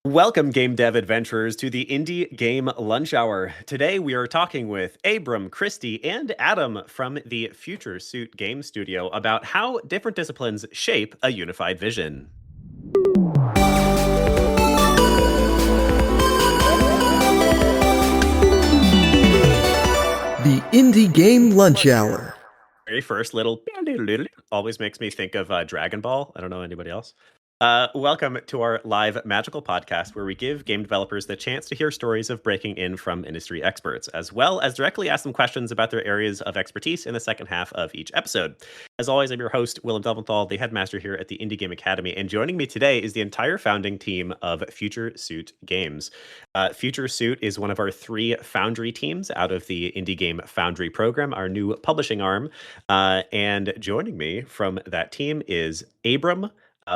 Welcome, game dev adventurers, to the Indie Game Lunch Hour. Today we are talking with Abram, Kristi, and Adam from the Future Suit Game Studio about how different disciplines shape a unified vision. The Indie Game Lunch Hour. Very first little always makes me think of Dragon Ball. I don't know anybody else. Welcome to our live magical podcast where we give game developers the chance to hear stories of breaking in from industry experts, as well as directly ask them questions about their areas of expertise in the second half of each episode. As always, I'm your host, Willem Delventhal, the headmaster here at the Indie Game Academy, and joining me today is the entire founding team of Future Suit Games. Future Suit is one of our 3 Foundry teams out of the Indie Game Foundry program, our new publishing arm. And joining me from that team is Abram,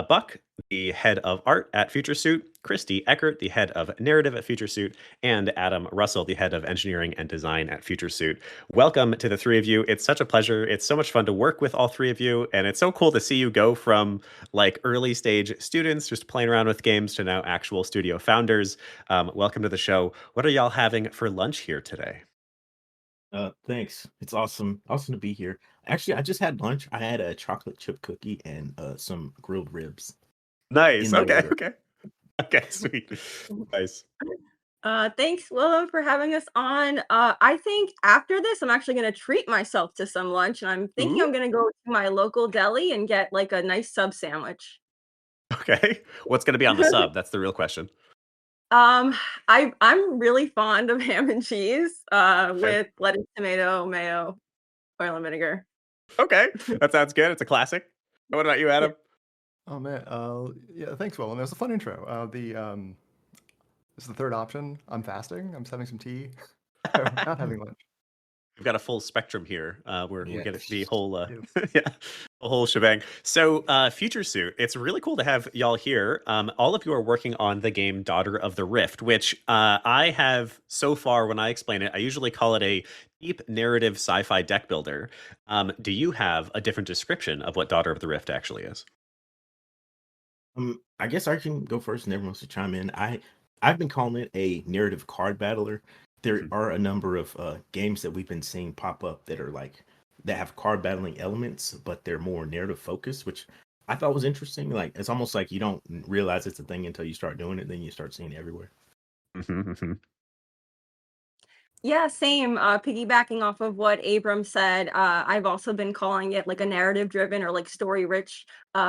Buck, the head of art at Future Suit, Kristi Eckert, the head of narrative at Future Suit, and Adam Russell, the head of engineering and design at Future Suit. Welcome to the 3 of you. It's such a pleasure. It's so much fun to work with all 3 of you, and it's so cool to see you go from like early stage students just playing around with games to now actual studio founders. Welcome to the show. What are y'all having for lunch here today? Thanks. It's awesome to be here. Actually, I just had lunch. I had a chocolate chip cookie and some grilled ribs. Nice. Okay, sweet. Nice. Thanks, Willem, for having us on. I think after this, I'm actually going to treat myself to some lunch, and I'm thinking I'm going to go to my local deli and get like a nice sub sandwich. Okay. What's going to be on the sub? That's the real question. I'm really fond of ham and cheese with lettuce, tomato, mayo, oil, and vinegar. Okay, that sounds good. It's a classic. What about you, Adam? Oh man, yeah, thanks, Will. And that was a fun intro. This is the third option. I'm fasting. I'm just having some tea. Not having lunch. We've got a full spectrum here. We get the whole, Yes. yeah, the whole shebang. So, Future Suit, it's really cool to have y'all here. All of you are working on the game Daughter of the Rift, which I have so far, when I explain it, I usually call it a deep narrative sci-fi deck builder. Do you have a different description of what Daughter of the Rift actually is? I guess I can go first and everyone else to chime in. I've been calling it a narrative card battler. There are a number of games that we've been seeing pop up that are that have card battling elements, but they're more narrative focused, which I thought was interesting. Like, it's almost like you don't realize it's a thing until you start doing it, then you start seeing it everywhere. Yeah, same. Piggybacking off of what Abram said, I've also been calling it like a narrative driven or like story rich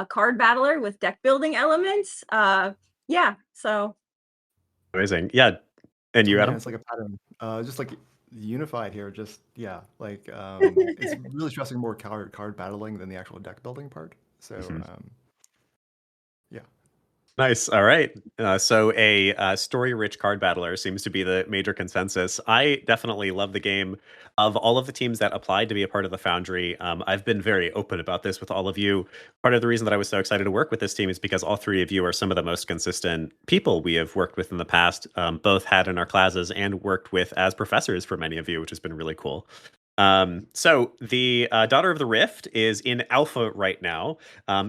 card battler with deck building elements. Yeah, so Amazing. Yeah. And you, Yeah, Adam? it's like a pattern. Just like unified here. Just yeah, like it's really stressing more card battling than the actual deck building part. So yeah. Nice. All right. So a story-rich card battler seems to be the major consensus. I definitely love the game. Of all of the teams that applied to be a part of the Foundry, I've been very open about this with all of you. Part of the reason that I was so excited to work with this team is because all 3 of you are some of the most consistent people we have worked with in the past, both had in our classes and worked with as professors for many of you, which has been really cool. So the Daughter of the Rift is in alpha right now.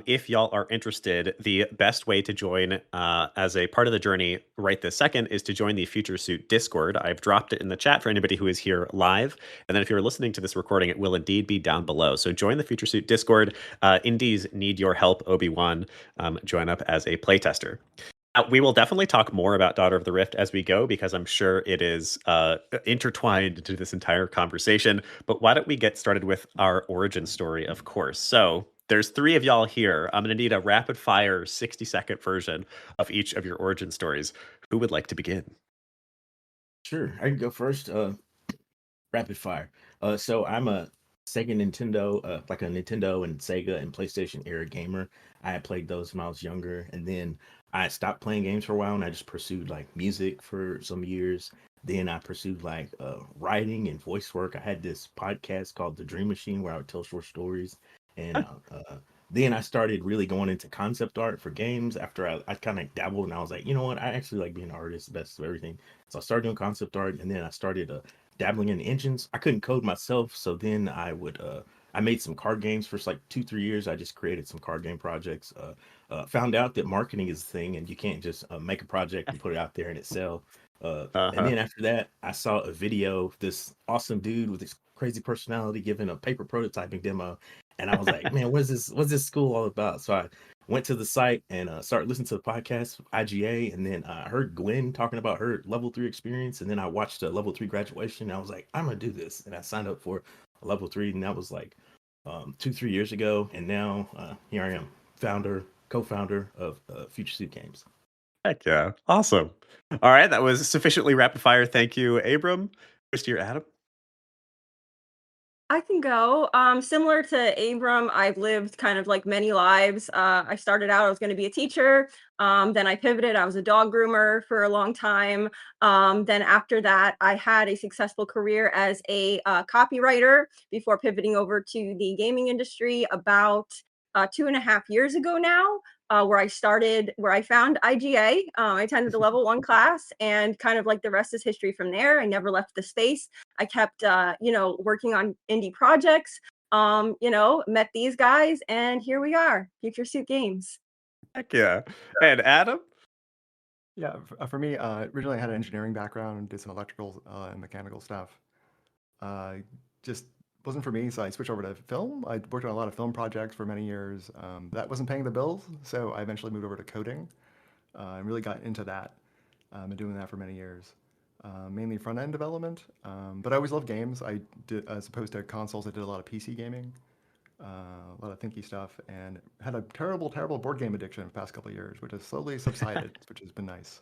If y'all are interested, the best way to join as a part of the journey right this second is to join the Future Suit Discord. I've dropped it in the chat for anybody who is here live. And then if you're listening to this recording, it will indeed be down below. So join the Future Suit Discord. Indies need your help, Obi-Wan. Join up as a playtester. We will definitely talk more about Daughter of the Rift as we go, because I'm sure it is intertwined into this entire conversation. But why don't we get started with our origin story, of course. So there's 3 of y'all here. I'm going to need a rapid fire 60-second version of each of your origin stories. Who would like to begin? Sure, I can go first. Rapid fire. So I'm a Sega Nintendo, like a Nintendo and Sega and PlayStation era gamer. I had played those when I was younger, and then I stopped playing games for a while, and I just pursued like music for some years. Then I pursued like writing and voice work. I had this podcast called The Dream Machine where I would tell short stories, and then I started really going into concept art for games after I kind of dabbled, and I was like, you know what, I actually like being an artist, best of everything. So I started doing concept art, and then I started dabbling in engines. I couldn't code myself, so then I I made some card games for like 2 3 years. I just created some card game projects. Found out that marketing is the thing, and you can't just make a project and put it out there and it sell. And Uh-huh. then after that, I saw a video of this awesome dude with this crazy personality giving a paper prototyping demo, and I was like, man, what is this? What's this school all about? So I went to the site and started listening to the podcast IGA, and then I heard Gwen talking about her level 3 experience, and then I watched a level 3 graduation. And I was like, I'm gonna do this, and I signed up for a level 3, and that was like 2 3 years ago, and now here I am, co-founder of Future Suit Games. Heck yeah. Awesome. All right. That was sufficiently rapid fire. Thank you, Abram. Kristi or Adam? I can go. Similar to Abram, I've lived kind of like many lives. I started out, I was going to be a teacher. Then I pivoted. I was a dog groomer for a long time. Then after that, I had a successful career as a copywriter before pivoting over to the gaming industry about 2.5 years ago now. Where I found IGA. I attended the level 1 class, and kind of like the rest is history from there. I never left the space. I kept, working on indie projects, met these guys, and here we are, Future Suit Games. Heck yeah. And Adam? Yeah, for me, originally I had an engineering background, did some electrical and mechanical stuff. Just wasn't for me, so I switched over to film. I worked on a lot of film projects for many years. That wasn't paying the bills, so I eventually moved over to coding and really got into that. Been doing that for many years, mainly front end development. But I always loved games. I did, as opposed to consoles, I did a lot of PC gaming, a lot of thinky stuff, and had a terrible, terrible board game addiction the past couple of years, which has slowly subsided, which has been nice.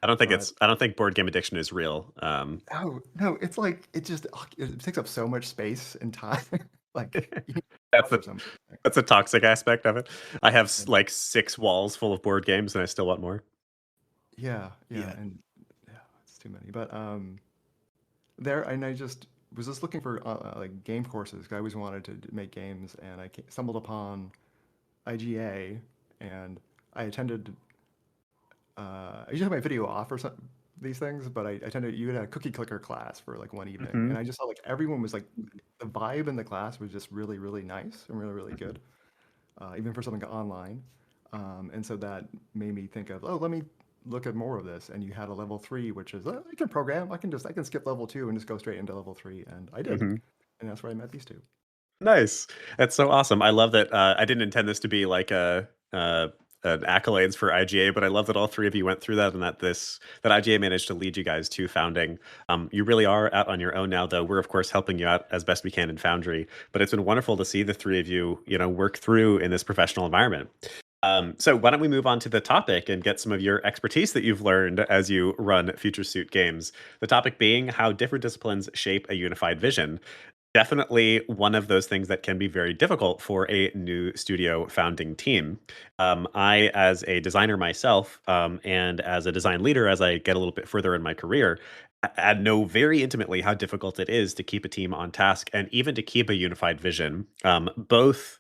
But I don't think board game addiction is real. oh no, it's like it takes up so much space and time. Like you need That's for a something. that's a toxic aspect of it. I have Yeah, like 6 walls full of board games and I still want more. yeah, Yeah. and yeah, it's too many. But there, and I just was just looking for like game courses. 'Cause I always wanted to make games, and I stumbled upon IGA, and I attended. I usually have my video off or something these things, but I attended. You had a cookie clicker class for like one evening, Hmm. and I just saw like everyone was like the vibe in the class was just really really nice and really really good, even for something online. And so that made me think of, oh, let me look at more of this. And you had a level 3, which is I can program. I can skip level 2 and just go straight into level 3, and I did, Hmm. and that's where I met these two. Nice. That's so awesome. I love that. I didn't intend this to be like an accolades for IGA, but I love that all three of you went through that, and that IGA managed to lead you guys to founding. You really are out on your own now, though. We're of course helping you out as best we can in Foundry, but it's been wonderful to see the three of you, work through in this professional environment. So why don't we move on to the topic and get some of your expertise that you've learned as you run Future Suit Games? The topic being how different disciplines shape a unified vision. Definitely one of those things that can be very difficult for a new studio founding team. I, as a designer myself, and as a design leader, as I get a little bit further in my career, I know very intimately how difficult it is to keep a team on task and even to keep a unified vision. Both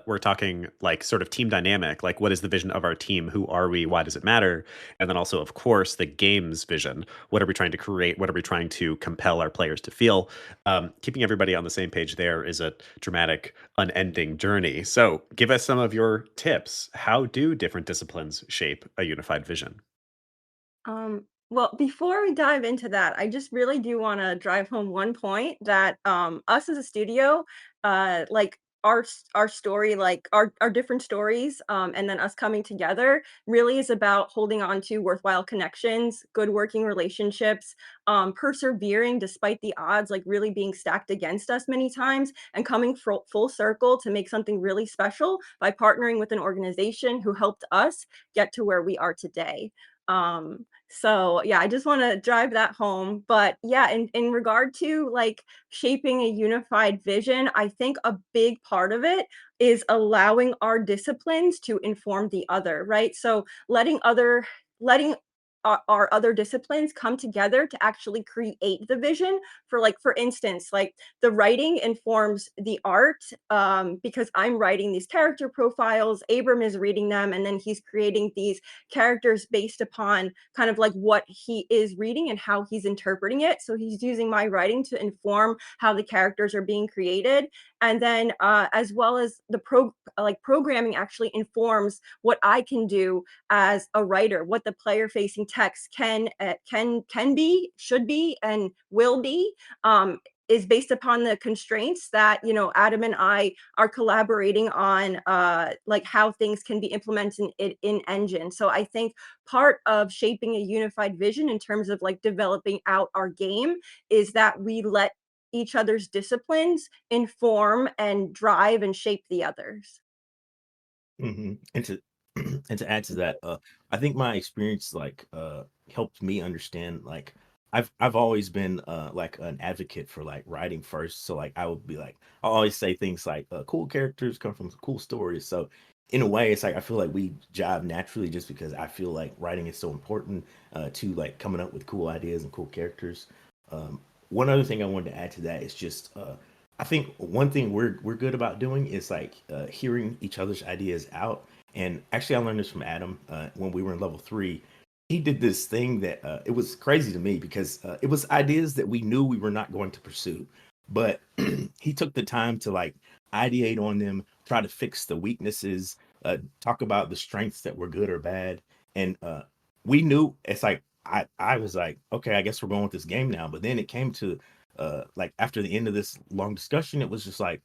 we're talking like sort of team dynamic, like what is the vision of our team? Who are we? Why does it matter? And then also, of course, the game's vision. What are we trying to create? What are we trying to compel our players to feel? Keeping everybody on the same page there is a dramatic, unending journey. So, give us some of your tips. How do different disciplines shape a unified vision? Well, before we dive into that, I just really do want to drive home one point that us as a studio, like our story, like our different stories, and then us coming together really is about holding on to worthwhile connections, good working relationships, persevering despite the odds, like really being stacked against us many times, and coming full circle to make something really special by partnering with an organization who helped us get to where we are today. So yeah, I just want to drive that home. But yeah, in regard to like shaping a unified vision, I think a big part of it is allowing our disciplines to inform the other, right? So letting our other disciplines come together to actually create the vision. For instance, like the writing informs the art, because I'm writing these character profiles, Abram is reading them, and then he's creating these characters based upon kind of like what he is reading and how he's interpreting it. So he's using my writing to inform how the characters are being created. And then as well as the programming actually informs what I can do as a writer, what the player facing text can be, should be, and will be, is based upon the constraints that Adam and I are collaborating on, like how things can be implemented in engine. So I think part of shaping a unified vision in terms of like developing out our game is that we let each other's disciplines inform and drive and shape the others. And to and to add to that, I think my experience like helped me understand like I've always been like an advocate for like writing first. So like I would be like I always say things like cool characters come from cool stories. So in a way, it's like I feel like we jive naturally just because I feel like writing is so important to like coming up with cool ideas and cool characters. Um, One other thing I wanted to add to that is just I think one thing we're good about doing is like hearing each other's ideas out. And actually, I learned this from Adam when we were in level 3. He did this thing that it was crazy to me because it was ideas that we knew we were not going to pursue, but he took the time to like ideate on them, try to fix the weaknesses, talk about the strengths that were good or bad, and we knew it's like I was like, okay, I guess we're going with this game now. But then it came to like after the end of this long discussion, it was just like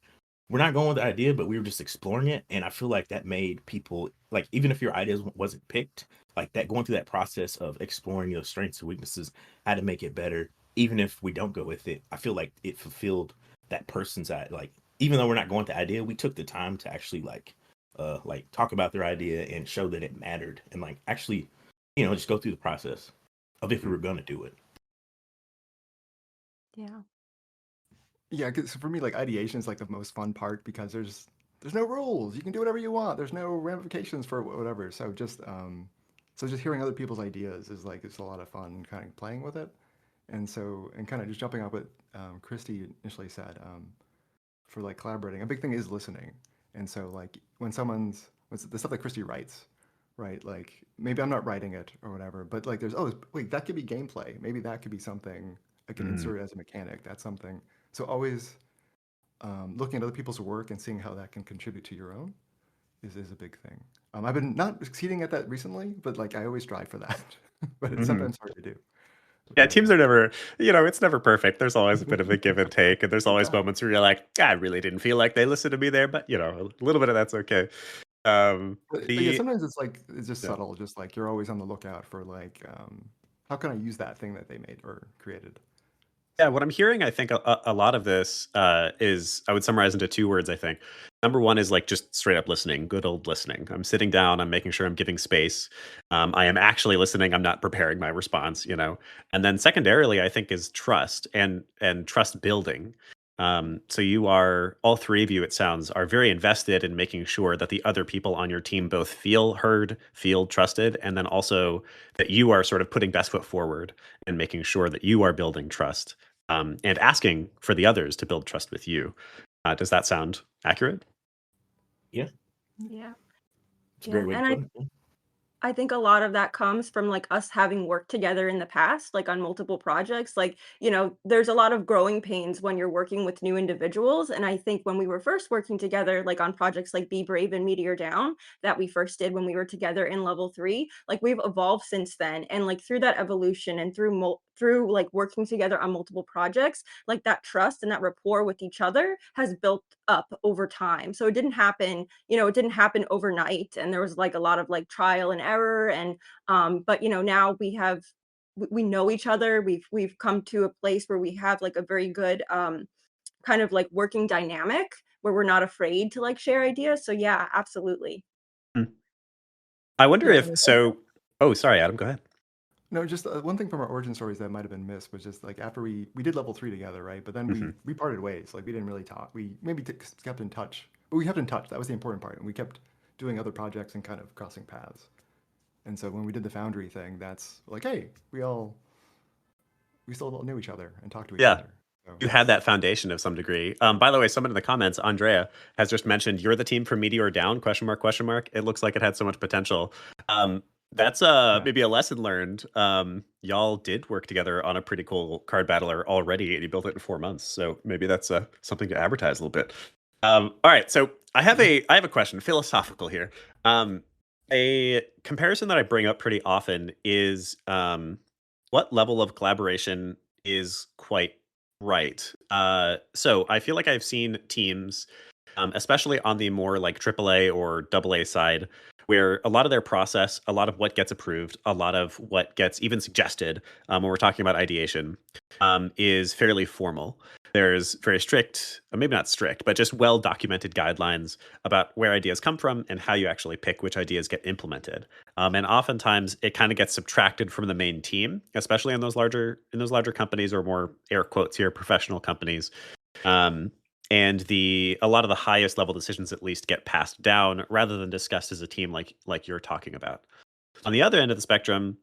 we're not going with the idea, but we were just exploring it. And I feel like that made people like even if your ideas wasn't picked, like that going through that process of exploring your strengths and weaknesses, how to make it better, even if we don't go with it, I feel like it fulfilled that person's like even though we're not going with the idea, we took the time to actually like talk about their idea and show that it mattered and like actually, just go through the process of if we were gonna do it. Yeah. Yeah, because for me, like ideation is like the most fun part because there's no rules. You can do whatever you want. There's no ramifications for whatever. So just hearing other people's ideas is like it's a lot of fun, kind of playing with it. And kind of just jumping off what Kristi initially said, for like collaborating, a big thing is listening. And so like when the stuff that Kristi writes, right? Like maybe I'm not writing it or whatever, but like there's wait, that could be gameplay. Maybe that could be something I can Mm. insert as a mechanic. That's something. So always looking at other people's work and seeing how that can contribute to your own is a big thing. I've been not succeeding at that recently, but like I always strive for that. But it's Mhm. sometimes hard to do. Yeah, But teams are never, it's never perfect. There's always a bit of a give and take, and there's always exactly. moments where you're like, I really didn't feel like they listened to me there, but a little bit of that's okay. Um, But yeah, the sometimes it's just yeah. subtle, just like you're always on the lookout for like how can I use that thing that they made or created. Yeah, So what I'm hearing, I think a lot of this is I would summarize into two words. I think number one is like just straight up listening, good old listening. I'm sitting down, I'm making sure I'm giving space. I am actually listening. I'm not preparing my response. And then secondarily, I think is trust and trust building. So you are all three of you, it sounds, are very invested in making sure that the other people on your team both feel heard, feel trusted, and then also that you are sort of putting best foot forward and making sure that you are building trust and asking for the others to build trust with you. Does that sound accurate? Yeah, Yeah. it's a Yeah. great way to And put it. I think a lot of that comes from like us having worked together in the past, like on multiple projects. Like, there's a lot of growing pains when you're working with new individuals. And I think when we were first working together, like on projects like Be Brave and Meteor Down, that we first did when we were together in level 3, like we've evolved since then. And like through that evolution and through like working together on multiple projects, like that trust and that rapport with each other has built up over time. So it didn't happen overnight, and there was like a lot of like trial and error. And but now we know each other. We've come to a place where we have like a very good kind of like working dynamic where we're not afraid to like share ideas. So yeah, absolutely. Hmm. I wonder yeah, if so. Oh, sorry, Adam. Go ahead. no, just one thing from our origin stories that might have been missed was just like after we did level 3 together, right? But then we Hmm. we parted ways. Like we didn't really talk. We maybe kept in touch, but we kept in touch. That was the important part, and we kept doing other projects and kind of crossing paths. And so when we did the Foundry thing, that's like, hey, we still knew each other and talked to each Yeah. other. So You had that foundation of some degree. By the way, someone in the comments, Andrea, has just mentioned you're the team from Meteor Down? Question mark, question mark. It looks like it had so much potential. That's yeah. maybe a lesson learned. Y'all did work together on a pretty cool card battler already, and you built it in 4 months. So maybe that's something to advertise a little bit. All right, so I have a question, philosophical here. A comparison that I bring up pretty often is what level of collaboration is quite right. So I feel like I've seen teams, especially on the more like AAA or AA side, where a lot of their process, a lot of what gets approved, a lot of what gets even suggested when we're talking about ideation is fairly formal. There's very strict, maybe not strict, but just well documented guidelines about where ideas come from and how you actually pick which ideas get implemented. And oftentimes it kind of gets subtracted from the main team, especially in those larger companies or more air quotes here professional companies. Um, and a lot of the highest level decisions at least get passed down rather than discussed as a team like you're talking about. On the other end of the spectrum,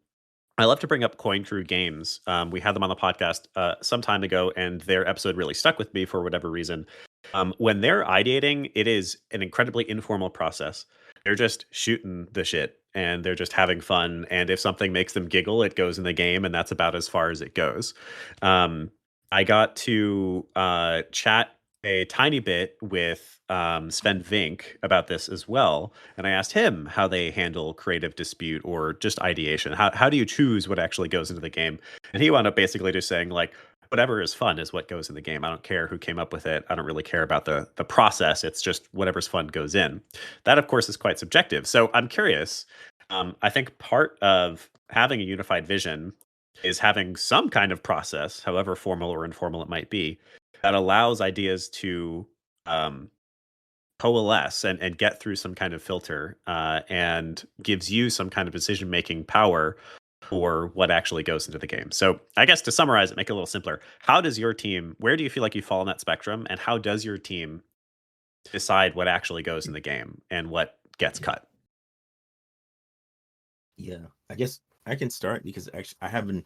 I love to bring up Coin Crew Games. We had them on the podcast some time ago, and their episode really stuck with me for whatever reason. When they're ideating, it is an incredibly informal process. They're just shooting the shit and they're just having fun. And if something makes them giggle, it goes in the game, and that's about as far as it goes. Um, I got to chat a tiny bit with Sven Vink about this as well, and I asked him how they handle creative dispute or just ideation. How do you choose what actually goes into the game? And he wound up basically just saying like, whatever is fun is what goes in the game. I don't care who came up with it. I don't really care about the process. It's just whatever's fun goes in. That of course is quite subjective. So I'm curious. I think part of having a unified vision is having some kind of process, however formal or informal it might be, that allows ideas to um, coalesce and get through some kind of filter and gives you some kind of decision making power for what actually goes into the game. So I guess to summarize it, make it a little simpler. How does your team, where do you feel like you fall on that spectrum? And how does your team decide what actually goes in the game and what gets cut? Yeah, I guess I can start because actually I haven't.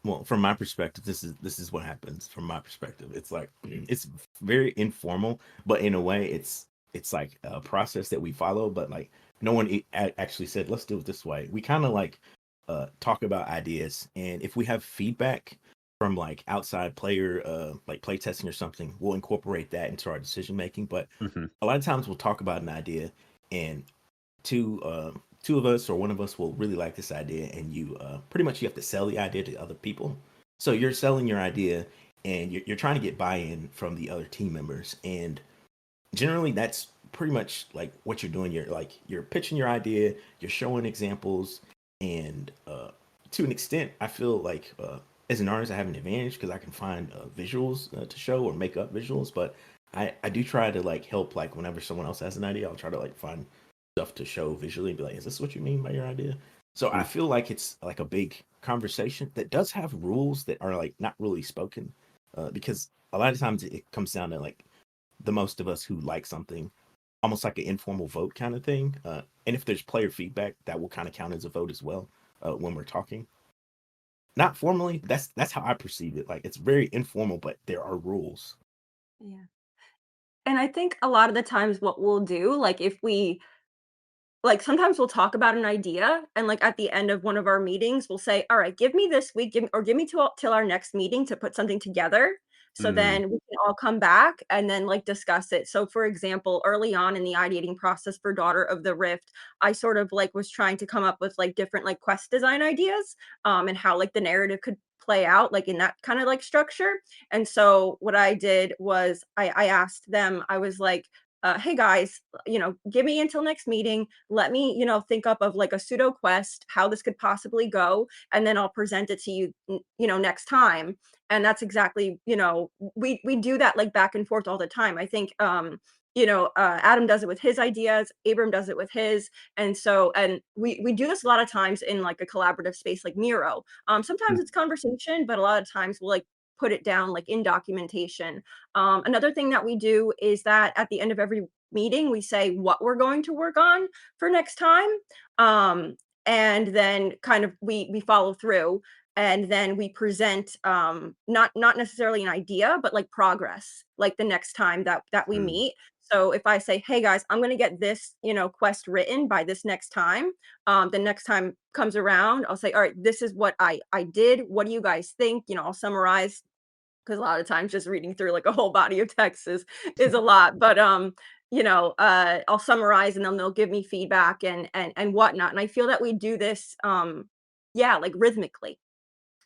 Well, from my perspective, this is what happens. From my perspective, it's like it's very informal, but in a way, it's like a process that we follow. But like no one actually said, "Let's do it this way." We kind of like talk about ideas, and if we have feedback from like outside player, like play testing or something, we'll incorporate that into our decision making. But Hmm. a lot of times, we'll talk about an idea, and two of us or one of us will really like this idea, and pretty much you have to sell the idea to other people. So you're selling your idea, and you're trying to get buy-in from the other team members, and generally that's pretty much like what you're doing. You're pitching your idea, you're showing examples, and to an extent I feel like as an artist I have an advantage because I can find visuals to show or make up visuals. But I do try to like help, like whenever someone else has an idea I'll try to like find stuff to show visually and be like, is this what you mean by your idea? So I feel like it's like a big conversation that does have rules that are like not really spoken, because a lot of times it comes down to like the most of us who like something, almost like an informal vote kind of thing. And if there's player feedback, that will kind of count as a vote as well when we're talking. Not formally, that's how I perceive it. Like it's very informal, but there are rules. Yeah. And I think a lot of the times what we'll do, like if we like sometimes we'll talk about an idea and like at the end of one of our meetings we'll say, all right, give me this week, give me till our next meeting to put something together, so Mm, then we can all come back and then like discuss it. So for example, early on in the ideating process for Daughter of the Rift, I sort of like was trying to come up with like different like quest design ideas, and how like the narrative could play out like in that kind of like structure. And so what I did was I asked them, I was like, hey guys, give me until next meeting, let me think up of like a pseudo quest how this could possibly go, and then I'll present it to you, next time. And that's exactly, we do that like back and forth all the time. I think Adam does it with his ideas, Abram does it with his. And so, and we do this a lot of times in like a collaborative space like Miro. Sometimes mm, it's conversation, but a lot of times we'll like put it down like in documentation. Another thing that we do is that at the end of every meeting, we say what we're going to work on for next time. Um, and then kind of we follow through, and then we present not necessarily an idea, but like progress, like the next time that we Mm. meet. So if I say, hey guys, I'm going to get this, quest written by this next time, the next time comes around, I'll say, all right, this is what I did, what do you guys think? I'll summarize, because a lot of times just reading through like a whole body of text is a lot. But I'll summarize, and then they'll give me feedback and whatnot. And I feel that we do this yeah, like rhythmically.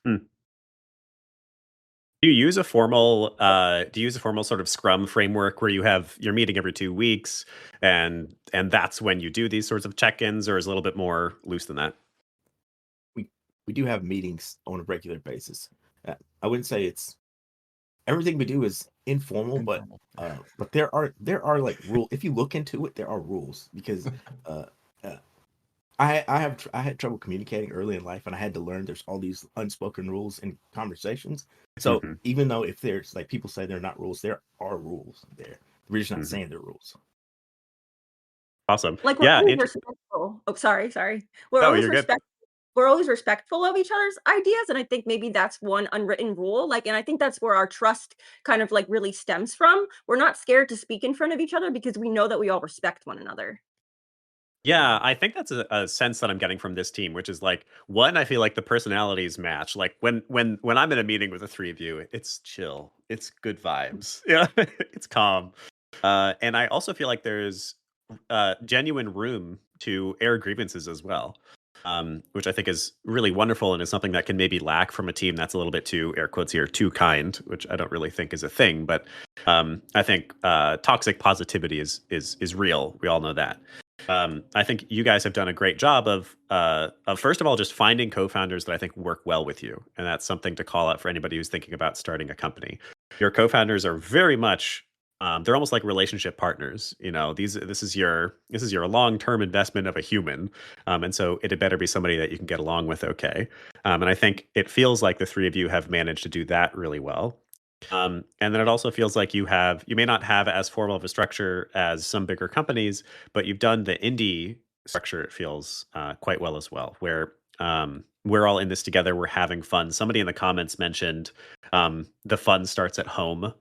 Hmm. Do you use a formal sort of Scrum framework where you're meeting every 2 weeks, and that's when you do these sorts of check-ins, or is it a little bit more loose than that? We we do have meetings on a regular basis. I wouldn't say it's everything we do is informal, but Informal. but there are like rule. If you look into it, there are rules because uh, uh, I had trouble communicating early in life, and I had to learn there's all these unspoken rules in conversations. So Mhm, even though if there's like people say they're not rules, there are rules there. We're just not mhm. saying they're rules. Awesome. Like we're Yeah, always respectful. Oh, sorry. We're no, always you're good. we're always respectful of each other's ideas, and I think maybe that's one unwritten rule. Like, and I think that's where our trust kind of like really stems from. We're not scared to speak in front of each other because we know that we all respect one another. Yeah, I think that's a sense that I'm getting from this team, which is like, one, I feel like the personalities match. Like when I'm in a meeting with the three of you, it's chill, it's good vibes, yeah, it's calm, and I also feel like there's genuine room to air grievances as well, which I think is really wonderful and is something that can maybe lack from a team that's a little bit too, air quotes here, too kind, which I don't really think is a thing. But I think toxic positivity is real. We all know that. I think you guys have done a great job of first of all just finding co-founders that I think work well with you, and that's something to call out for anybody who's thinking about starting a company. Your co-founders are very much they're almost like relationship partners. This is your long-term investment of a human, and so it had better be somebody that you can get along with. Okay, and I think it feels like the three of you have managed to do that really well. And then it also feels like you may not have as formal of a structure as some bigger companies, but you've done the indie structure, it feels quite well as well, where we're all in this together, we're having fun. Somebody in the comments mentioned the fun starts at home.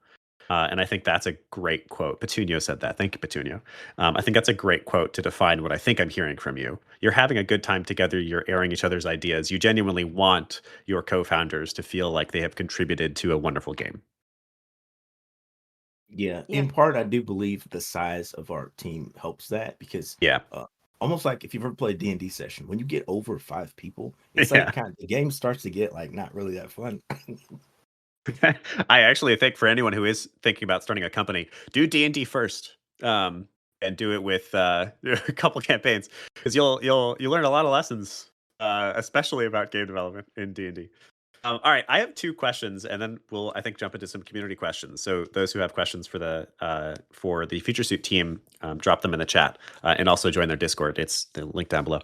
And I think that's a great quote. Petunio said that. Thank you, Petunio. I think that's a great quote to define what I think I'm hearing from you. You're having a good time together. You're airing each other's ideas. You genuinely want your co founders to feel like they have contributed to a wonderful game. Yeah, Yeah. in part, I do believe the size of our team helps that because Yeah. uh, almost like if you've ever played D&D session, when you get over 5 people, it's like Yeah. kind of the game starts to get like not really that fun. I actually think for anyone who is thinking about starting a company, do D&D first, and do it with a couple campaigns, because you'll learn a lot of lessons, especially about game development in D&D. All right, I have two questions, and then we'll, I think, jump into some community questions. So those who have questions for the Future Suit team, drop them in the chat, and also join their Discord. It's the link down below.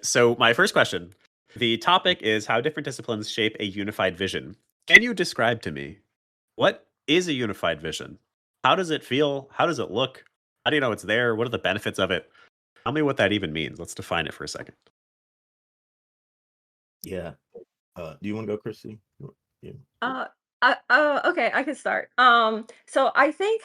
So my first question: the topic is how different disciplines shape a unified vision. Can you describe to me what is a unified vision? How does it feel? How does it look? How do you know it's there? What are the benefits of it? Tell me what that even means. Let's define it for a second. Yeah. Do you want to go, Chrissy? Yeah. Uh, okay, I can start. So I think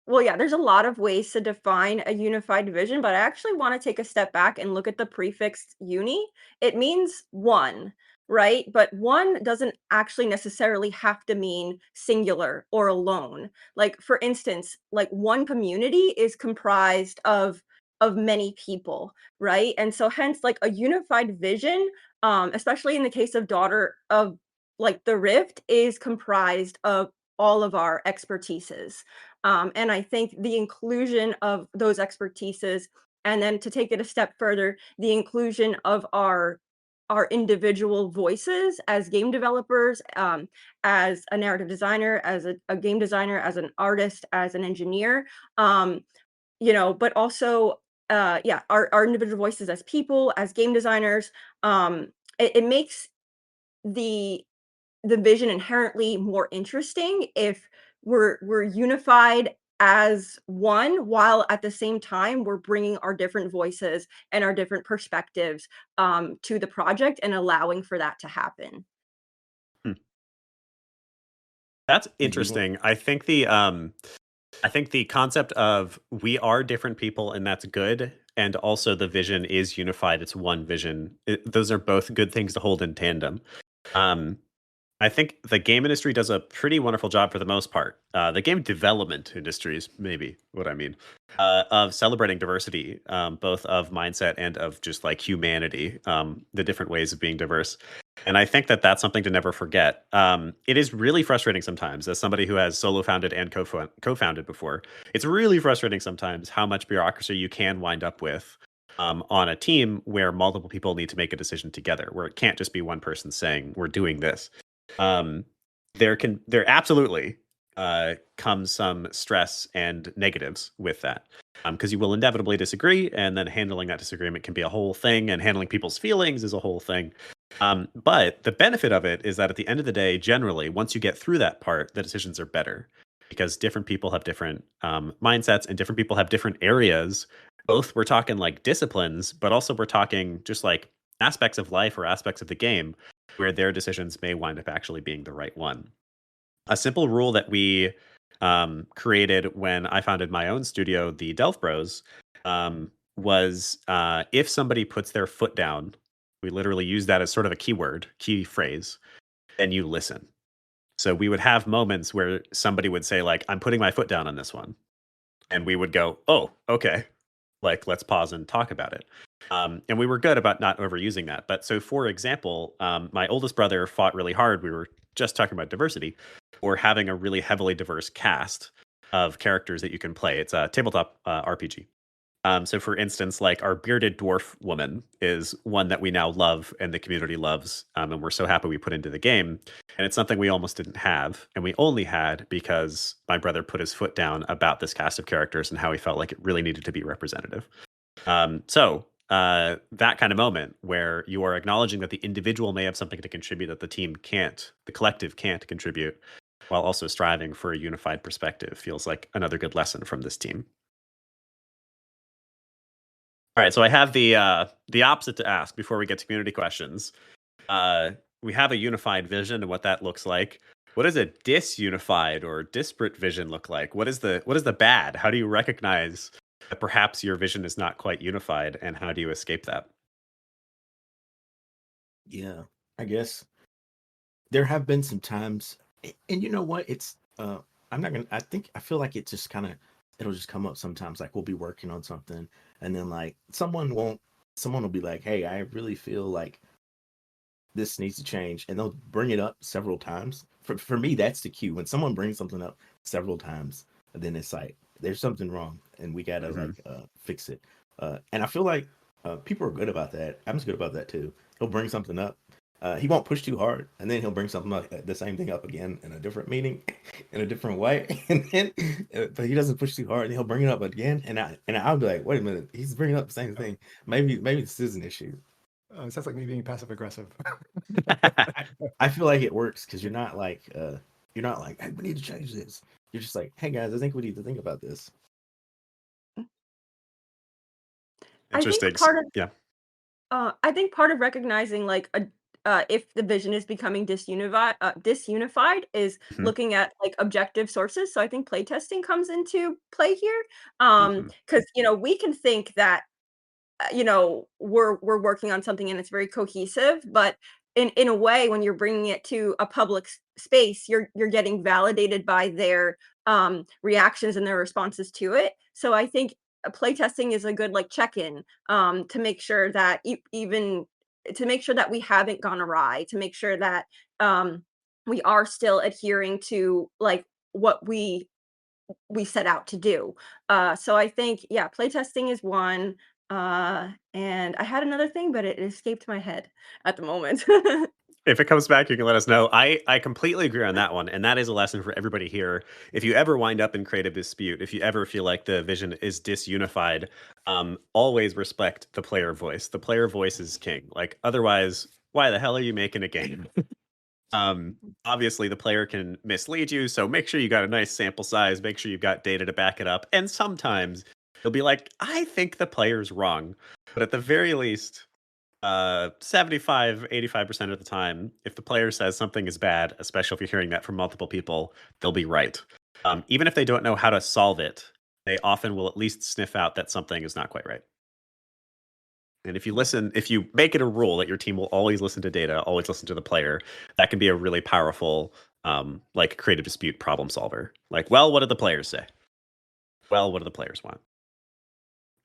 well, yeah, there's a lot of ways to define a unified vision, but I actually want to take a step back and look at the prefix uni. It means one, right? But one doesn't actually necessarily have to mean singular or alone. Like, for instance, like one community is comprised of many people, right? And so hence like a unified vision, especially in the case of daughter of like the rift is comprised of all of our expertises. And I think the inclusion of those expertises, and then to take it a step further, the inclusion of our individual voices as game developers, as a narrative designer, as a game designer, as an artist, as an engineer, but also yeah, our individual voices as people, as game designers, it makes the the vision inherently more interesting if we're unified as one, while at the same time we're bringing our different voices and our different perspectives to the project and allowing for that to happen. Hmm. That's Did you want? interesting. I think the concept of we are different people and that's good, and also the vision is unified. It's one vision. Those are both good things to hold in tandem. Um, I think the game industry does a pretty wonderful job for the most part. The game development industry is maybe what I mean, of celebrating diversity, both of mindset and of just like humanity, the different ways of being diverse. And I think that that's something to never forget. It is really frustrating sometimes, as somebody who has solo founded and co-founded before. It's really frustrating sometimes how much bureaucracy you can wind up with on a team where multiple people need to make a decision together, where it can't just be one person saying we're doing this. um, there absolutely comes some stress and negatives with that, because you will inevitably disagree, and then handling that disagreement can be a whole thing, and handling people's feelings is a whole thing. But the benefit of it is that at the end of the day, generally, once you get through that part, the decisions are better because different people have different mindsets and different people have different areas. Both we're talking like disciplines, but also we're talking just like aspects of life or aspects of the game where their decisions may wind up actually being the right one. A simple rule that we created when I founded my own studio, the Delph Bros, was if somebody puts their foot down, we literally use that as sort of a keyword, key phrase, then you listen. So we would have moments where somebody would say, like, I'm putting my foot down on this one. And we would go, oh, okay. Like, let's pause and talk about it. And we were good about not overusing that. But so, for example, my oldest brother fought really hard. We were just talking about diversity, or having a really heavily diverse cast of characters that you can play. It's a tabletop RPG. So, for instance, like our bearded dwarf woman is one that we now love and the community loves, and we're so happy we put into the game. And it's something we almost didn't have, and we only had because my brother put his foot down about this cast of characters and how he felt like it really needed to be representative. That kind of moment where you are acknowledging that the individual may have something to contribute that the team can't, the collective can't contribute, while also striving for a unified perspective, feels like another good lesson from this team. All right, so I have the opposite to ask before we get to community questions. We have a unified vision and what that looks like. What does a disunified or disparate vision look like? What is the bad? How do you recognize that perhaps your vision is not quite unified, and how do you escape that? Yeah, I guess there have been some times, and you know what? It's I'm not gonna. I feel like it just kind of it'll just come up sometimes. Like we'll be working on something, and then like someone will be like, "Hey, I really feel like this needs to change," and they'll bring it up several times. For me, that's the cue. When someone brings something up several times, then it's like there's something wrong, and we gotta Hmm. like fix it. And I feel like people are good about that. I'm just good about that too. He'll bring something up. He won't push too hard, and then he'll bring something like the same thing up again in a different meaning, in a different way, and then but he doesn't push too hard, and he'll bring it up again, and I'll be like, wait a minute, he's bringing up the same thing. Maybe this is an issue. It sounds like me being passive aggressive. I feel like it works because you're not like, hey, we need to change this. You're just like, hey guys, I think we need to think about this. I think Interesting. part of Yeah. I think part of recognizing like a if the vision is becoming disunified is Hmm. looking at like objective sources. So I think playtesting comes into play here. Hmm. Because we can think that we're working on something and it's very cohesive, but in a way when you're bringing it to a public space, you're getting validated by their reactions and their responses to it. So I think playtesting is a good like check-in to make sure that even to make sure that we haven't gone awry, to make sure that we are still adhering to like what we set out to do. So I think, yeah, playtesting is one. And I had another thing, but it escaped my head at the moment. If it comes back, you can let us know. I completely agree on that one, and that is a lesson for everybody here. If you ever wind up in creative dispute, if you ever feel like the vision is disunified, always respect the player voice. The player voice is king. Like otherwise, why the hell are you making a game? Obviously, the player can mislead you, so make sure you got a nice sample size, make sure you've got data to back it up, and sometimes you'll be like, "I think the player's wrong." But at the very least, 75, 85% of the time, if the player says something is bad, especially if you're hearing that from multiple people, they'll be right. Even if they don't know how to solve it, they often will at least sniff out that something is not quite right. And if you make it a rule that your team will always listen to data, always listen to the player, that can be a really powerful, like creative dispute problem solver. Like, well, what did the players say? Well, what do the players want?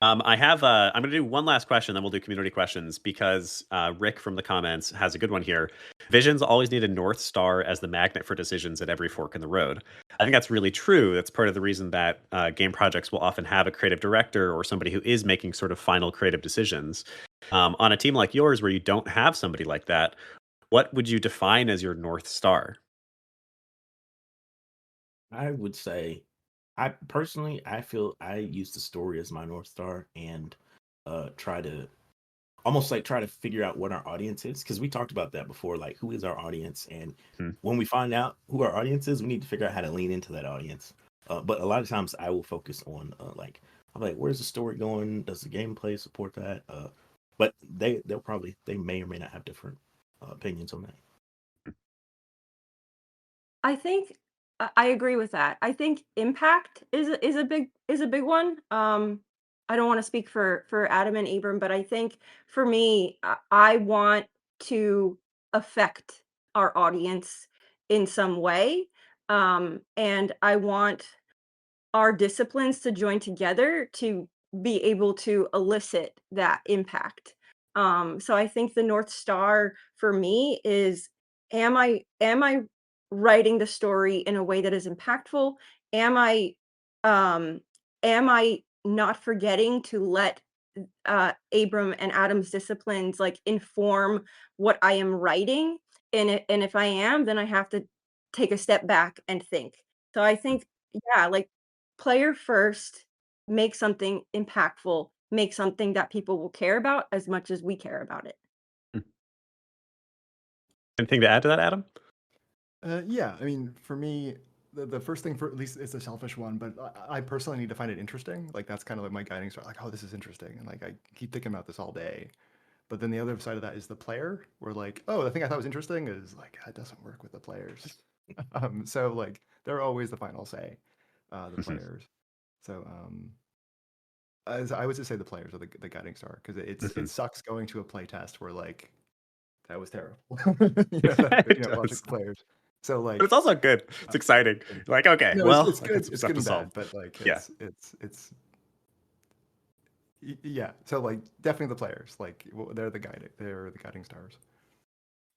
I'm going to do one last question, then we'll do community questions because Rick from the comments has a good one here. Visions always need a North Star as the magnet for decisions at every fork in the road. I think that's really true. That's part of the reason that game projects will often have a creative director or somebody who is making sort of final creative decisions. On a team like yours, where you don't have somebody like that, what would you define as your North Star? I would say, I feel I use the story as my North Star and try to try to figure out what our audience is, because we talked about that before, like who is our audience, and Hmm. when we find out who our audience is, we need to figure out how to lean into that audience. But a lot of times I will focus on like, I'm like, where's the story going? Does the gameplay support that? But they may or may not have different opinions on that. I think I agree with that. I think impact is a big one. I don't want to speak for Adam and Abram, but I think for me, I want to affect our audience in some way, and I want our disciplines to join together to be able to elicit that impact. So I think the North Star for me is, am I writing the story in a way that is impactful? Am I um am I not forgetting to let Abram and Adam's disciplines like inform what I am writing? And if I am, then I have to take a step back and think. So I think, yeah, like player first, make something impactful, make something that people will care about as much as we care about it. Anything to add to that, Adam? Yeah, I mean, for me, the first thing for at least it's a selfish one, but I personally need to find it interesting. Like that's kind of like my guiding star. Like, oh, this is interesting, and like I keep thinking about this all day. But then the other side of that is the player. Where like, oh, the thing I thought was interesting is like that doesn't work with the players. So like they're always the final say, the Mhm. players. So as I would just say the players are the guiding star because it Mhm. sucks going to a play test where like that was terrible. It Watching does. the players. So But it's like also good. It's exciting. Like, okay, no, well, it's I got good. some It's stuff good to and solve. bad, but like Yeah. yeah. So like definitely the players. Like they're the guiding stars.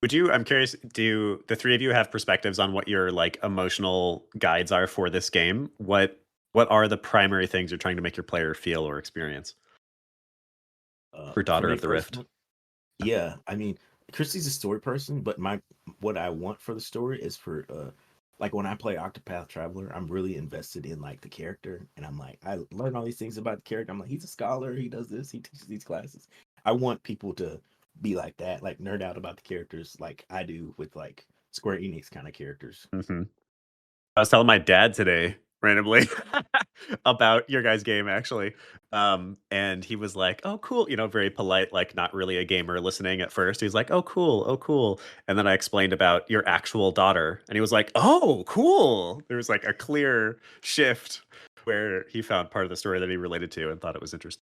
I'm curious, do the three of you have perspectives on what your like emotional guides are for this game? What are the primary things you're trying to make your player feel or experience for For Daughter me of the Rift? personally, yeah, I mean, Christy's a story person, but my what I want for the story is for like when I play Octopath Traveler, I'm really invested in like the character, and I'm like, I learn all these things about the character. I'm like, he's a scholar, he does this, he teaches these classes. I want people to be like that, like nerd out about the characters, like I do with like Square Enix kind of characters. Mhm. I was telling my dad today randomly about your guys' game actually. And he was like, "Oh, cool," very polite, like not really a gamer listening at first. He's like, "Oh, cool. Oh, cool." And then I explained about your actual daughter, and he was like, "Oh, cool." There was like a clear shift where he found part of the story that he related to and thought it was interesting.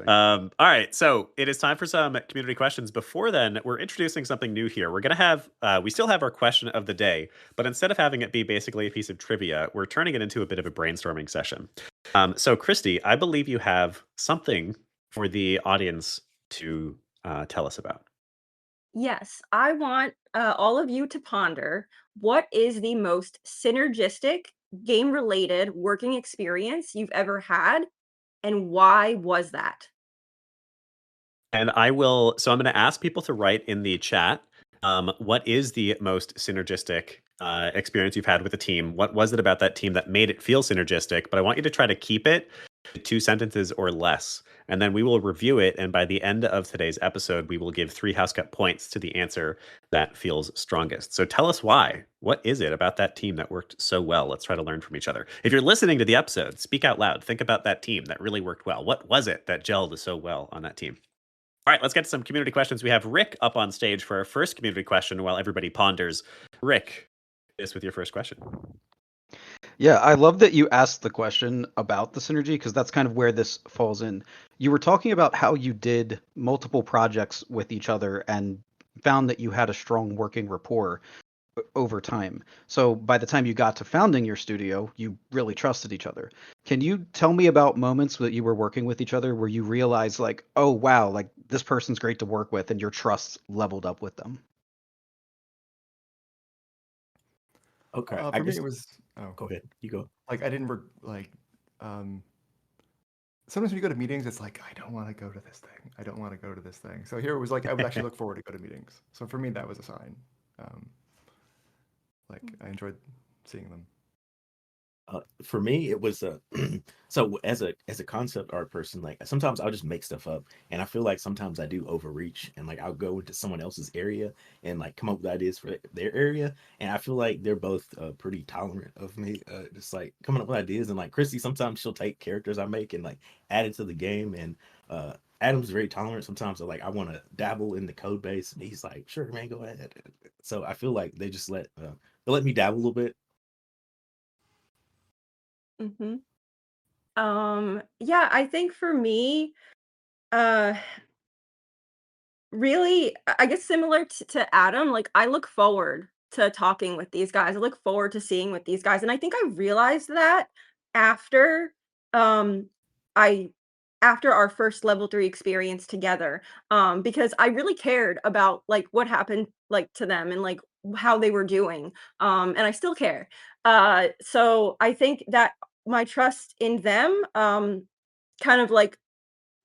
All right, so it is time for some community questions. Before then, we're introducing something new here. We're gonna have we still have our question of the day, but instead of having it be basically a piece of trivia, we're turning it into a bit of a brainstorming session. So, Christy, I believe you have something for the audience to tell us about. Yes, I want all of you to ponder what is the most synergistic game related working experience you've ever had, and why was that? And so I'm going to ask people to write in the chat, what is the most synergistic experience you've had with the team? What was it about that team that made it feel synergistic? But I want you to try to keep it 2 sentences or less, and then we will review it, and by the end of today's episode, we will give 3 house cut points to the answer that feels strongest. So tell us why. What is it about that team that worked so well? Let's try to learn from each other. If you're listening to the episode, speak out loud. Think about that team that really worked well. What was it that gelled so well on that team? All right, let's get to some community questions. We have Rick up on stage for our first community question while everybody ponders. Rick, hit us with your first question. Yeah, I love that you asked the question about the synergy because that's kind of where this falls in. You were talking about how you did multiple projects with each other and found that you had a strong working rapport over time. So by the time you got to founding your studio, you really trusted each other. Can you tell me about moments that you were working with each other where you realized like, oh wow, like this person's great to work with and your trust leveled up with them? Okay, I For me, guess. it was. Oh, Go ahead. You go. like I didn't sometimes when you go to meetings, it's like I don't want to go to this thing. I don't want to go to this thing. So here it was like I would actually look forward to go to meetings. So for me, that was a sign. Like I enjoyed seeing them. For me, it was so as a concept art person, like sometimes I'll just make stuff up, and I feel like sometimes I do overreach, and like I'll go into someone else's area and like come up with ideas for their area, and I feel like they're both pretty tolerant of me, just like coming up with ideas. And like Kristi, sometimes she'll take characters I make and like add it to the game, and Adam's very tolerant. Sometimes so, like I want to dabble in the code base, and he's like, "Sure, man, go ahead." So I feel like they just they let me dabble a little bit. Mm-hmm. Yeah, I think for me, uh, really, I guess similar to Adam, like I look forward to talking with these guys. I look forward to seeing with these guys. And I think I realized that after um I after our first level 3 experience together. Because I really cared about like what happened like to them and like how they were doing. And I still care. So I think that my trust in them kind of like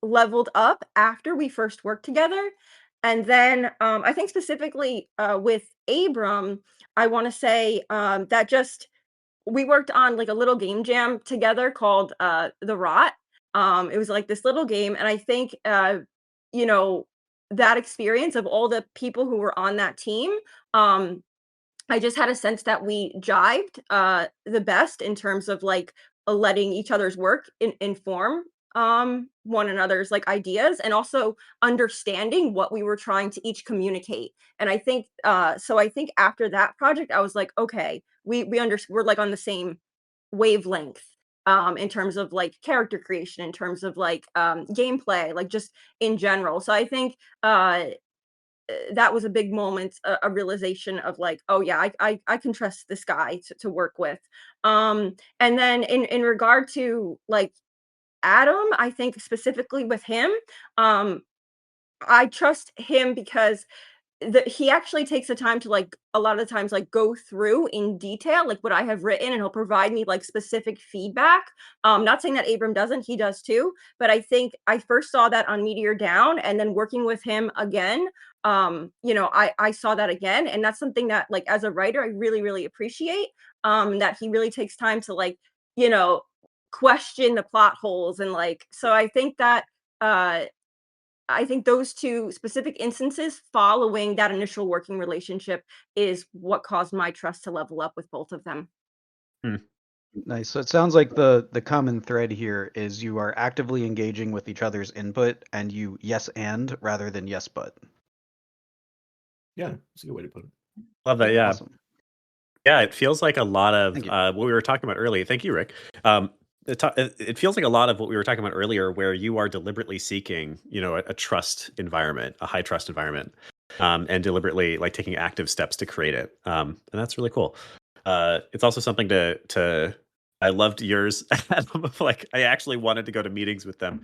leveled up after we first worked together. And then I think specifically with Abram, I want to say that just we worked on like a little game jam together called The Rot. It was like this little game, and I think you know that experience of all the people who were on that team. I just had a sense that we jived the best in terms of like letting each other's work inform one another's like ideas and also understanding what we were trying to each communicate. And I think so I think after that project I was like, okay, we're like on the same wavelength in terms of like character creation, in terms of like gameplay, like just in general. So I think that was a big moment, a realization of like, oh yeah, I can trust this guy to work with. And then in regard to like Adam, I think specifically with him, um, I trust him because he actually takes the time to like a lot of the times like go through in detail like what I have written, and he'll provide me like specific feedback. Not saying that Abram doesn't, he does too, but I think I first saw that on Meteor Down, and then working with him again, I saw that again, and that's something that like as a writer I really appreciate, that he really takes time to like, you know, question the plot holes. And like so uh I think those two specific instances following that initial working relationship is what caused my trust to level up with both of them. Hmm. Nice. So it sounds like the common thread here is you are actively engaging with each other's input and you yes and rather than yes but. Yeah, that's a good way to put it. Love that. Yeah. Awesome. Yeah. It feels like a lot of Thank you. what we were talking about earlier. Thank you, Rick. It feels like a lot of what we were talking about earlier, where you are deliberately seeking, a trust environment, a high trust environment, and deliberately like taking active steps to create it. And that's really cool. It's also something to I loved yours, Adam, of like I actually wanted to go to meetings with them.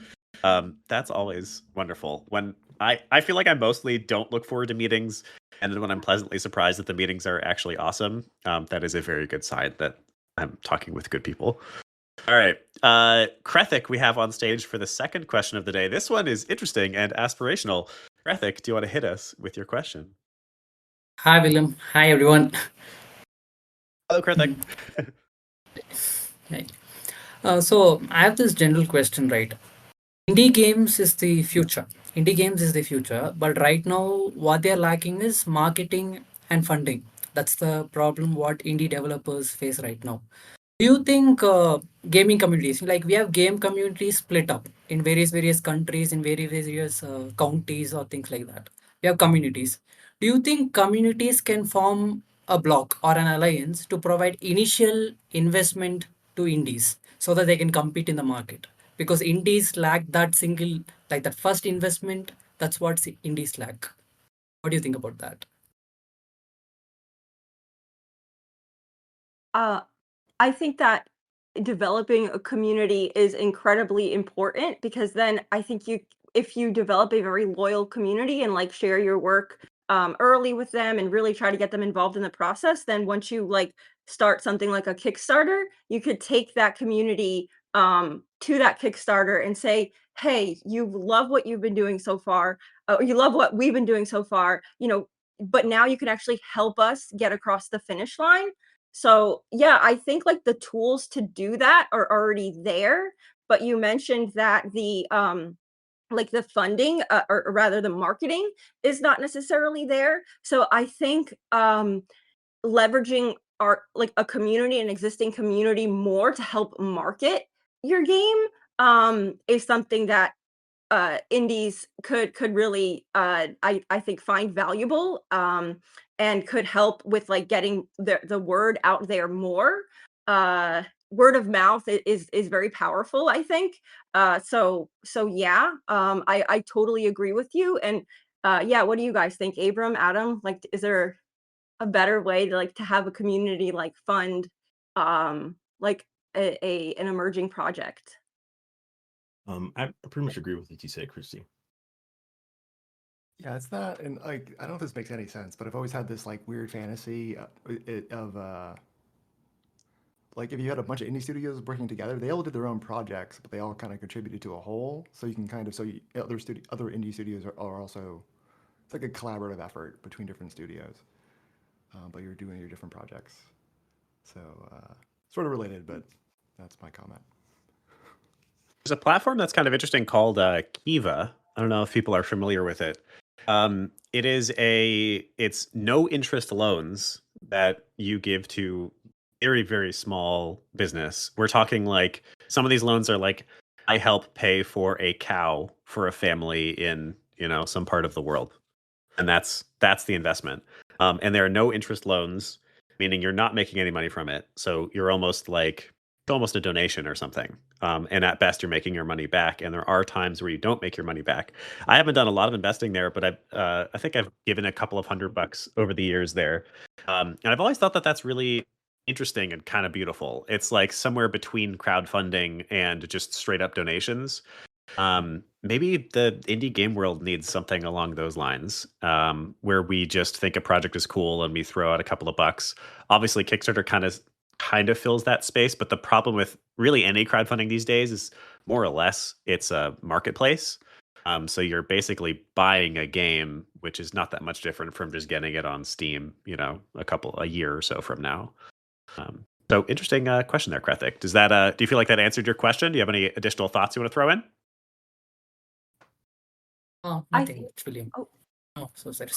That's always wonderful. When I feel like I mostly don't look forward to meetings, and then when I'm pleasantly surprised that the meetings are actually awesome, that is a very good sign that I'm talking with good people. All right. Krethik, we have on stage for the second question of the day. This one is interesting and aspirational. Krethik, do you want to hit us with your question? Hi, William. Hi, everyone. Hello, Krethik. Right. So I have this general question, right? Indie games is the future. Indie games is the future, but right now what they're lacking is marketing and funding. That's the problem what indie developers face right now. Do you think gaming communities, like we have game communities split up in various countries, in various counties or things like that? We have communities. Do you think communities can form a block or an alliance to provide initial investment to indies so that they can compete in the market? Because indies lack that single, like that first investment. That's what indies lack. What do you think about that? Uh, I think that developing a community is incredibly important because then I think if you develop a very loyal community and like share your work early with them and really try to get them involved in the process, then once you like start something like a Kickstarter, you could take that community to that Kickstarter and say, "Hey, you love what you've been doing so far. You love what we've been doing so far. But now you can actually help us get across the finish line." So, yeah, I think, like, the tools to do that are already there, but you mentioned that like, the funding, or rather the marketing is not necessarily there. So I think, leveraging our like, a community, an existing community more to help market your game, is something that indies could really I think find valuable and could help with like getting the word out there more. Word of mouth is very powerful, I think. So yeah, I totally agree with you. And yeah, what do you guys think? Abram, Adam, like is there a better way to like to have a community like fund like an emerging project? I pretty much agree with what you said, Kristi. Yeah, it's that, and like I don't know if this makes any sense, but I've always had this like weird fantasy of like if you had a bunch of indie studios working together, they all did their own projects, but they all kind of contributed to a whole. So you can kind of other indie studios are also it's like a collaborative effort between different studios, but you're doing your different projects. So sort of related, but that's my comment. There's a platform that's kind of interesting called Kiva. I don't know if people are familiar with it. It's no interest loans that you give to very, very small business. We're talking like some of these loans are like, I help pay for a cow for a family in, some part of the world. And that's the investment. And there are no interest loans, meaning you're not making any money from it. So you're almost like it's almost a donation or something. And at best, you're making your money back. And there are times where you don't make your money back. I haven't done a lot of investing there, but I think I've given a couple of $100 over the years there. And I've always thought that that's really interesting and kind of beautiful. It's like somewhere between crowdfunding and just straight up donations. Maybe the indie game world needs something along those lines, where we just think a project is cool and we throw out a couple of bucks. Obviously, Kickstarter kind of fills that space, but the problem with really any crowdfunding these days is more or less it's a marketplace. So you're basically buying a game, which is not that much different from just getting it on Steam, a year or so from now. So interesting question there, Krethik. Do you feel like that answered your question? Do you have any additional thoughts you want to throw in? Oh, I nothing, think William. oh, Oh, so sorry.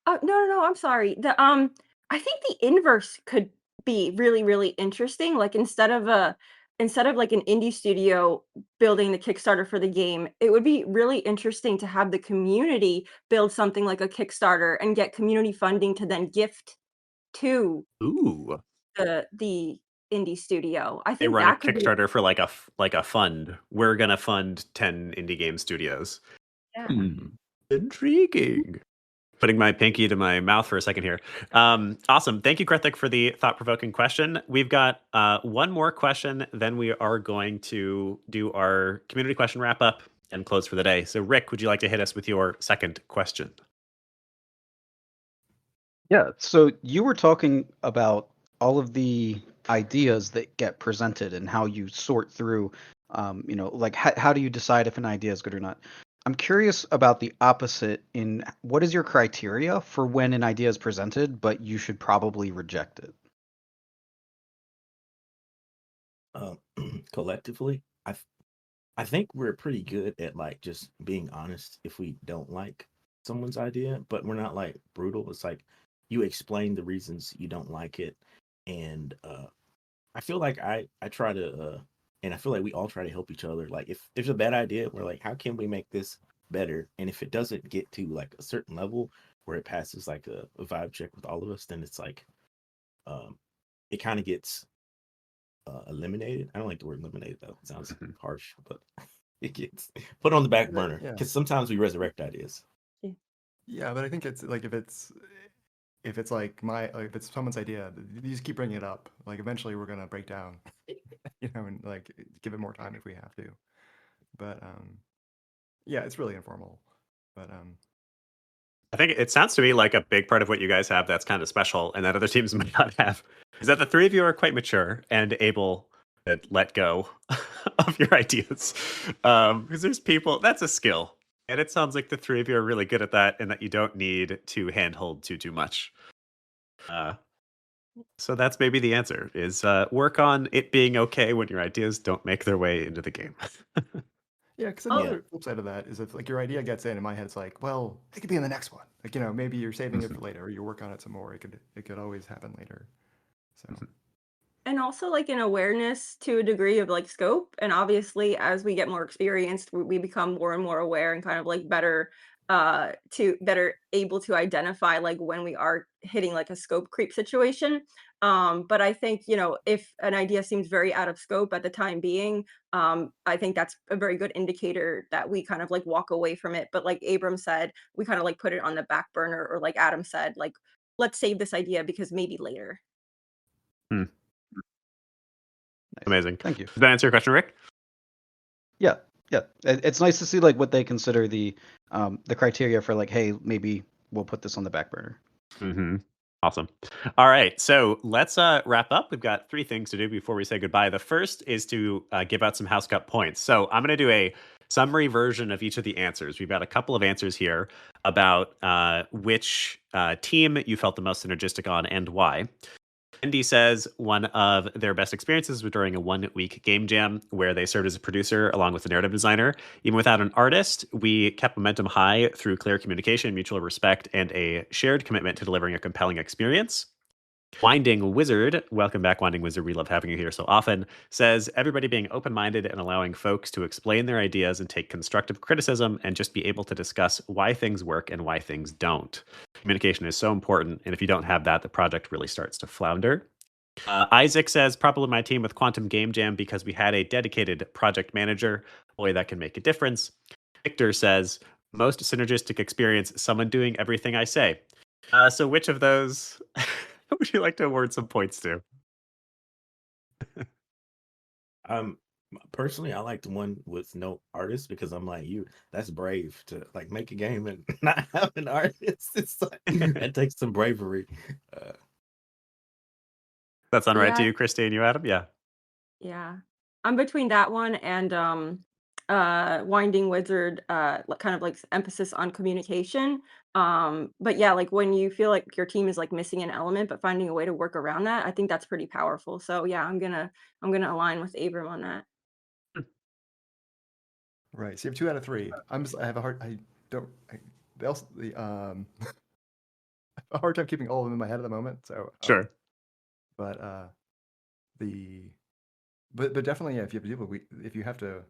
oh, no, I'm sorry. I think the inverse could be really, really interesting. Like instead of like an indie studio building the Kickstarter for the game, it would be really interesting to have the community build something like a Kickstarter and get community funding to then gift to Ooh. the indie studio. I They think run a that could be Kickstarter for like a fund. We're gonna fund 10 indie game studios. yeah. Intriguing. Putting my pinky to my mouth for a second here. Awesome. Thank you, Krithik, for the thought-provoking question. We've got one more question, then we are going to do our community question wrap-up and close for the day. So, Rick, would you like to hit us with your second question? Yeah. So you were talking about all of the ideas that get presented and how you sort through, like how do you decide if an idea is good or not? I'm curious about the opposite in what is your criteria for when an idea is presented, but you should probably reject it? collectively, I think we're pretty good at like just being honest if we don't like someone's idea, but we're not like brutal. It's like you explain the reasons you don't like it, and I feel like I try to and I feel like we all try to help each other. Like if there's a bad idea, we're like, how can we make this better? And if it doesn't get to like a certain level where it passes like a vibe check with all of us, then it's like um it kind of gets eliminated. I don't like the word eliminated though. It sounds harsh, but it gets put on the back burner Yeah. because sometimes we resurrect ideas. Yeah, but I think it's like if it's like if it's someone's idea, you just keep bringing it up. Like eventually we're gonna break down, and like give it more time if we have to. But yeah, it's really informal. But I think it sounds to me like a big part of what you guys have that's kind of special and that other teams might not have is that the three of you are quite mature and able to let go of your ideas. Because there's people, that's a skill. And it sounds like the three of you are really good at that and that you don't need to handhold too much. So that's maybe the answer is work on it being okay when your ideas don't make their way into the game. yeah, because another flip side of that is if like your idea gets in my head, it's like, well, it could be in the next one. Like maybe you're saving it for later, or you work on it some more. It could always happen later. So. And also like an awareness to a degree of like scope. And obviously as we get more experienced, we become more and more aware and kind of like better able to identify like when we are hitting like a scope creep situation. But I think, if an idea seems very out of scope at the time being, I think that's a very good indicator that we kind of like walk away from it. But like Abram said, we kind of like put it on the back burner, or like Adam said, like, let's save this idea because maybe later. Nice. Amazing. Thank you. Does that answer your question, Rick? Yeah. It's nice to see like what they consider the criteria for like, hey, maybe we'll put this on the back burner. Awesome. All right, so let's wrap up. We've got 3 things to do before we say goodbye. The first is to give out some House Cup points. So I'm going to do a summary version of each of the answers. We've got a couple of answers here about which team you felt the most synergistic on and why. Andy says one of their best experiences was during a 1-week game jam where they served as a producer along with the narrative designer. Even without an artist, we kept momentum high through clear communication, mutual respect, and a shared commitment to delivering a compelling experience. Winding Wizard, welcome back, Winding Wizard. We love having you here so often, says everybody being open-minded and allowing folks to explain their ideas and take constructive criticism and just be able to discuss why things work and why things don't. Communication is so important, and if you don't have that, the project really starts to flounder. Isaac says, probably my team with Quantum Game Jam because we had a dedicated project manager. Boy, that can make a difference. Victor says, most synergistic experience, someone doing everything I say. So which of those would you like to award some points to? Personally, I like the one with no artist because I'm like that's brave to like make a game and not have an artist. It's like it takes some bravery. That sound right to you, Kristi, and you, Adam? Yeah. I'm between that one and Winding Wizard, kind of like emphasis on communication. But yeah, like when you feel like your team is like missing an element, but finding a way to work around that, I think that's pretty powerful. So yeah, I'm gonna align with Abram on that. Right. So you have 2 out of 3. I have a hard. I don't. I have a hard time keeping all of them in my head at the moment. So Sure. But but definitely, yeah. If you have to,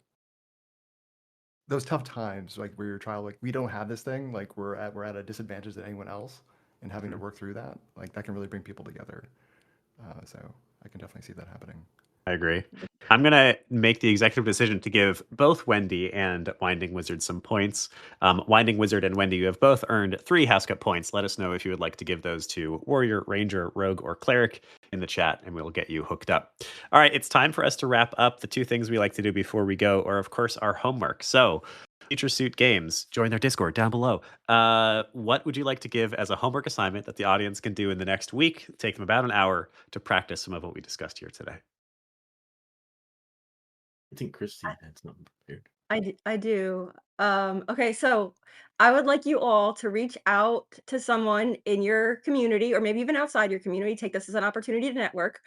those tough times, like where you're trying, like we don't have this thing, like we're at a disadvantage than anyone else, and having to work through that, like that can really bring people together. So I can definitely see that happening. I agree. I'm going to make the executive decision to give both Wendy and Winding Wizard some points. Winding Wizard and Wendy, you have both earned 3 House Cup points. Let us know if you would like to give those to Warrior, Ranger, Rogue, or Cleric in the chat, and we'll get you hooked up. All right, it's time for us to wrap up. The 2 things we like to do before we go are, of course, our homework. So, Future Suit Games, join their Discord down below. What would you like to give as a homework assignment that the audience can do in the next week? Take them about an hour to practice some of what we discussed here today. I think Kristi had something prepared. I do. Okay, so I would like you all to reach out to someone in your community or maybe even outside your community. Take this as an opportunity to network,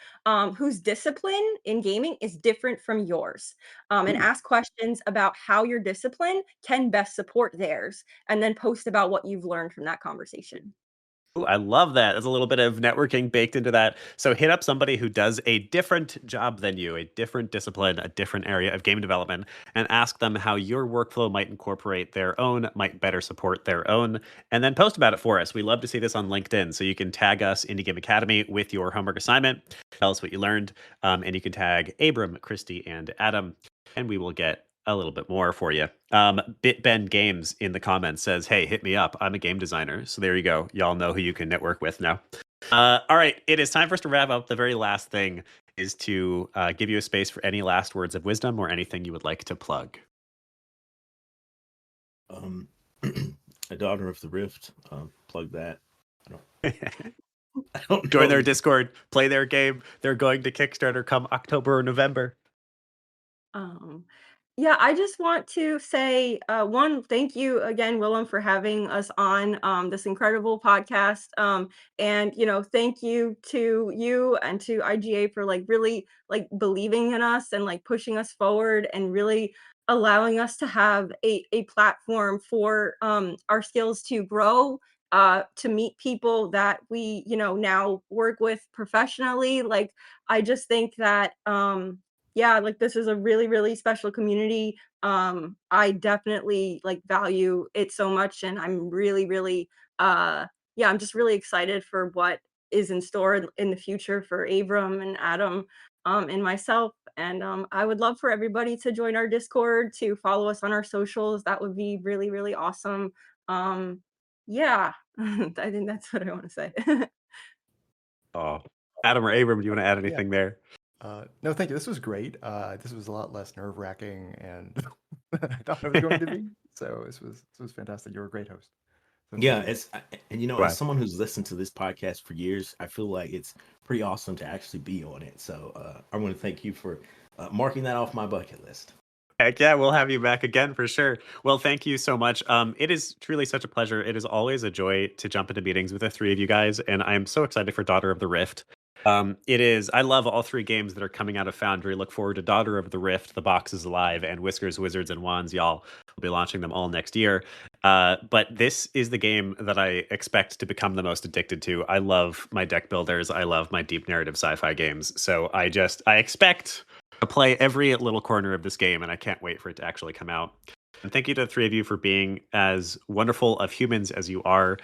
whose discipline in gaming is different from yours. And Ooh. ask questions about how your discipline can best support theirs, and then post about what you've learned from that conversation. Ooh, I love that. There's a little bit of networking baked into that. So hit up somebody who does a different job than you, a different discipline, a different area of game development, and ask them how your workflow might incorporate their own, might better support their own, and then post about it for us. We love to see this on LinkedIn. So you can tag us, Indie Game Academy, with your homework assignment. Tell us what you learned, and you can tag Abram, Kristi, and Adam, and we will get a little bit more for you. BitBen Games in the comments says, "Hey, hit me up. I'm a game designer." So there you go. Y'all know who you can network with now. All right, it is time for us to wrap up. The very last thing is to give you a space for any last words of wisdom or anything you would like to plug. A Daughter of the Rift. Plug that. I don't Join know. their Discord, play their game. They're going to Kickstarter come October or November. Um, yeah, I just want to say, one, thank you again, Willem, for having us on this incredible podcast. And thank you to you and to IGA for like really like believing in us and like pushing us forward and really allowing us to have a platform for our skills to grow, to meet people that we now work with professionally. Like I just think that yeah, like this is a really, really special community. I definitely like value it so much, and I'm really, really, yeah, I'm just really excited for what is in store in the future for Abram and Adam, and myself. And I would love for everybody to join our Discord, to follow us on our socials. That would be really, really awesome. Yeah, I think that's what I want to say. Oh, Adam or Abram, do you want to add Yeah. anything there? No, thank you. This was great. This was a lot less nerve-wracking and than I thought it was going to be. So this was fantastic. You're a great host. So thank Yeah, you. and Glad. as someone who's listened to this podcast for years, I feel like it's pretty awesome to actually be on it. So I want to thank you for marking that off my bucket list. Heck yeah, we'll have you back again for sure. Well, thank you so much. It is truly such a pleasure. It is always a joy to jump into meetings with the three of you guys, and I'm so excited for Daughter of the Rift. It is. I love all three games that are coming out of Foundry. Look forward to Daughter of the Rift, The Box is Alive, and Whiskers, Wizards, and Wands. Y'all will be launching them all next year. But this is the game that I expect to become the most addicted to. I love my deck builders. I love my deep narrative sci-fi games. So I expect to play every little corner of this game, and I can't wait for it to actually come out. And thank you to the three of you for being as wonderful of humans as you are.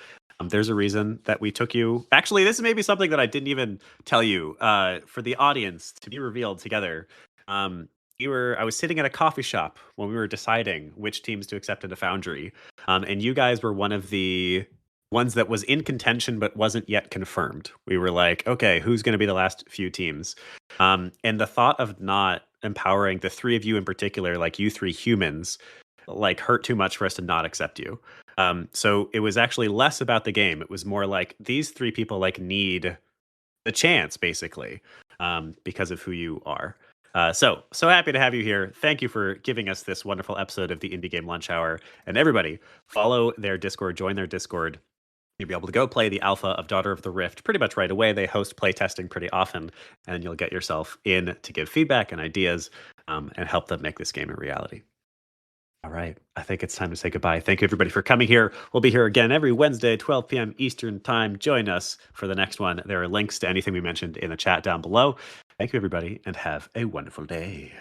There's a reason that we took you. Actually, this is maybe something that I didn't even tell you for the audience to be revealed together. I was sitting at a coffee shop when we were deciding which teams to accept into Foundry, and you guys were one of the ones that was in contention but wasn't yet confirmed. We were like, okay, who's going to be the last few teams? And the thought of not empowering the three of you in particular, like you three humans, like hurt too much for us to not accept you. So it was actually less about the game. It was more like these three people like need the chance, basically, because of who you are. So happy to have you here. Thank you for giving us this wonderful episode of the Indie Game Lunch Hour. And everybody, follow their Discord, join their Discord. You'll be able to go play the alpha of Daughter of the Rift pretty much right away. They host play testing pretty often, and you'll get yourself in to give feedback and ideas and help them make this game a reality. All right. I think it's time to say goodbye. Thank you, everybody, for coming here. We'll be here again every Wednesday, 12 p.m. Eastern Time. Join us for the next one. There are links to anything we mentioned in the chat down below. Thank you, everybody, and have a wonderful day.